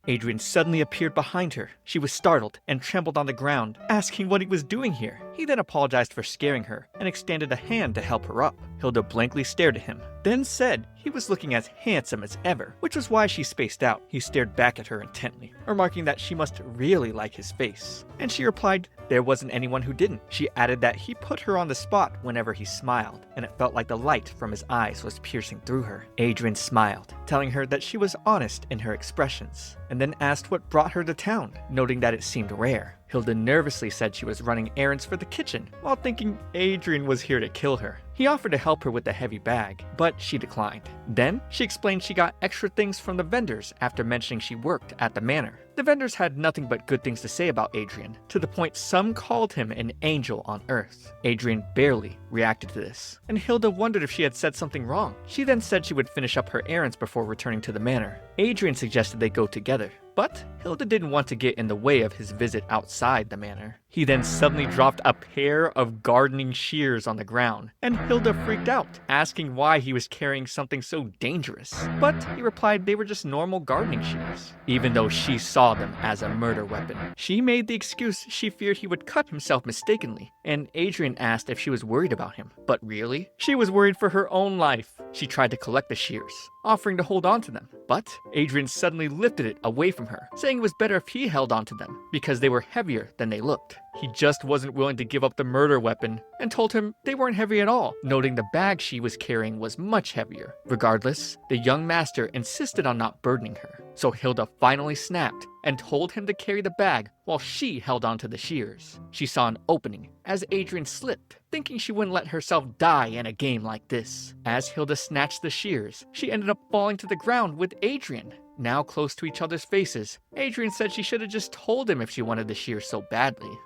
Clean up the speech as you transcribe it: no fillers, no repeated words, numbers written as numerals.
Adrian suddenly appeared behind her. She was startled and trembled on the ground, asking what he was doing here. He then apologized for scaring her and extended a hand to help her up. Hilda blankly stared at him, then said he was looking as handsome as ever, which was why she spaced out. He stared back at her intently, remarking that she must really like his face. And she replied there wasn't anyone who didn't. She added that he put her on the spot whenever he smiled, and it felt like the light from his eyes was piercing through her. Adrian smiled, telling her that she was honest in her expressions, and then asked what brought her to town, noting that it seemed rare. Hilda nervously said she was running errands for the kitchen, while thinking Adrian was here to kill her. He offered to help her with the heavy bag, but she declined. Then, she explained she got extra things from the vendors after mentioning she worked at the manor. The vendors had nothing but good things to say about Adrian, to the point some called him an angel on earth. Adrian barely reacted to this, and Hilda wondered if she had said something wrong. She then said she would finish up her errands before returning to the manor. Adrian suggested they go together, but Hilda didn't want to get in the way of his visit outside the manor. He then suddenly dropped a pair of gardening shears on the ground, and Hilda freaked out, asking why he was carrying something so dangerous. But he replied they were just normal gardening shears, even though she saw them as a murder weapon. She made the excuse she feared he would cut himself mistakenly, and Adrian asked if she was worried about him. But really? She was worried for her own life. She tried to collect the shears, offering to hold on to them, but Adrian suddenly lifted it away from her, saying it was better if he held on to them because they were heavier than they looked. He just wasn't willing to give up the murder weapon and told him they weren't heavy at all, noting the bag she was carrying was much heavier. Regardless, the young master insisted on not burdening her, so Hilda finally snapped and told him to carry the bag while she held onto the shears. She saw an opening as Adrian slipped, thinking she wouldn't let herself die in a game like this. As Hilda snatched the shears, she ended up falling to the ground with Adrian. Now close to each other's faces, Adrian said she should have just told him if she wanted the shears so badly.